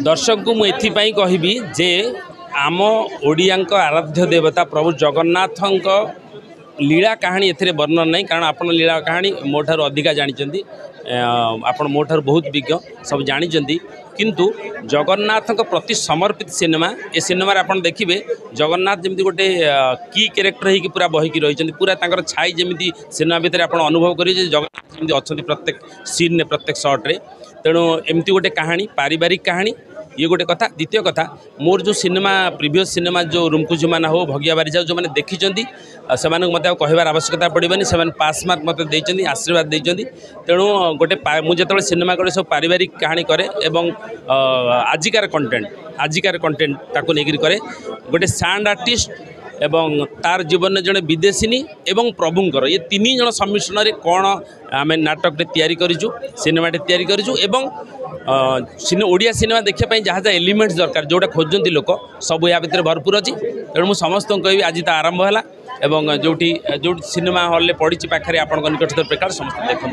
दर्शक को मुझे कहबी जे आम ओडिया आराध्य देवता प्रभु जगन्नाथ लीला कहानी ए वर्णन नहीं कारण आप लीला कहानी मोठार अधिका जानते आपण मोठार बहुत विज्ञ सब जानते किंतु जगन्नाथ प्रति समर्पित सिनेमा ए सिनेमा आप देखिए जगन्नाथ जमी गोटे की कैरेक्टर हो पूरा बहिकी रही पूरा छाई जमी सिनेमा भितर आप अनुभव करेंगे जगन्नाथ जमी अच्छा प्रत्येक सीन ने प्रत्येक शॉट्रे तेणु एमती गोटे कहानी पारिवारिक कहानी ये गोटे कथा द्वितीय कथा मोर जो सिनेमा प्रीवियस सिनेमा जो रुमकु जुमाना हो भगिया बारी जाओ जो मैंने देखी से मत कहबार आवश्यकता पड़ेनि से पास मार्क मत देते आशीर्वाद देते तेणु गोटे मुझे सिनेमा करे सब पारिवारिक कहानी करे एवं आजिकार कंटेंट ताको लेकर करे गोटे साउंड आर्टिस्ट एवं तार जीवन जड़े विदेशिनी एवं प्रभुंकर ये तीन जन सम्मिश्रण कौन आम नाटक तैयारी करूँ सिनेमाटे तैयारी करूँ एवं ओडिया सिनेमा देखापी जहाँ जहाँ एलिमेंट्स दरकार जोटा खोजती लोक सब या भितर भरपूर अच्छी तेणु मुझे समस्त कह आज तो आरंभ है एवं जो सिनेमा हॉल में पड़ी पाखे आपण निकटस्थ प्रकार समस्त देखते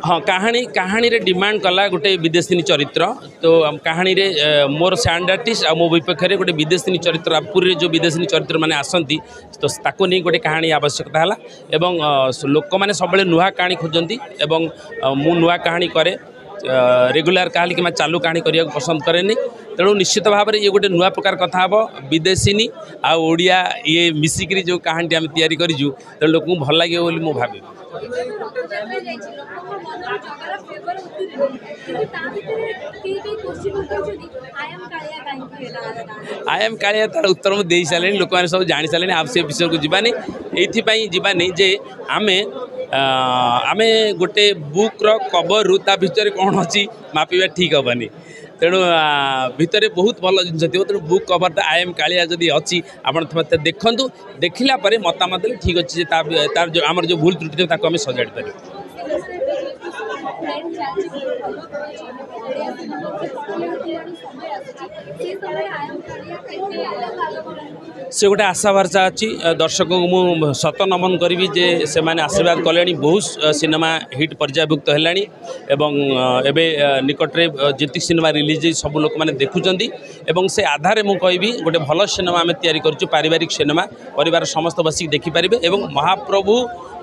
हाँ कहानी रे डिमांड कला गोटे विदेशी चरित्र तो कहानी रे मोर साउंड आर्टिस्ट आ मो विपक्ष में गोटे विदेशी चरित्र रामपुर जो विदेशी चरित्र मैंने आसती तो ताको नहीं गोटे कहानी आवश्यकता है एवं लोक मैंने सब नुआ कहानी खोजती एवं मु नुआ कहानी करे रेगुलर कहानी कि चालू कहानी करने को पसंद कैनि तेणु निश्चित भाव में ये गोटे नुआ प्रकार कथा हम विदेशिनी आ ओडिया ये मिसिक जो कहानी आम तैयारी करूँ तेणु लोक भल लगे बोली मुझे भावी आई एम कालिया तार उत्तर मुझे दे सारे लोक मैंने सब जानी सारे आप से विषय को जीवानी ये जे आमे आमे गोटे बुक्र कवर रू ता भितर कौन अच्छी मापिबा ठीक हेनी तेणु भितर बहुत भल जिन थी तेणु बुक कवरटा आई एम कालिया जदि अच्छी आप देखूँ देखला मतामत ठीक अच्छे तार जो आमर जो भूल त्रुटि ताको आम सजाड़ पार से गोटे आशा भरसा अच्छी दर्शक को मु सत नमन करी जे से माने आशीर्वाद कले बहुत सिनेमा हिट पर्यायभुक्त है एवं निकटरे जी सिनेमा रिलीज सब लोक मैंने देखुंट एवं से आधार मुझे कहबी गोटे भल सिनेमा आम तैयारी करूँ पारिवारिक सिनेमा परिवार समस्त बसिक देखिपारे एवं महाप्रभु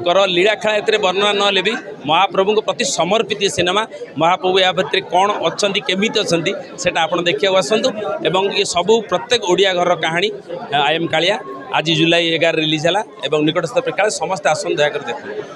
कर लीला खेला ए वर्णना ना भी महाप्रभु को प्रति समर्पित सिनेमा महाप्रभु या भितर कौन अच्छा केमी अच्छा आप देखा आसतु एवं ये सबू प्रत्येक ओडिया घर कहानी आई एम कालिया आज जुलाई 11 रिलीज है निकटस्थ प्रकार समस्त आसन दयाकर देखते।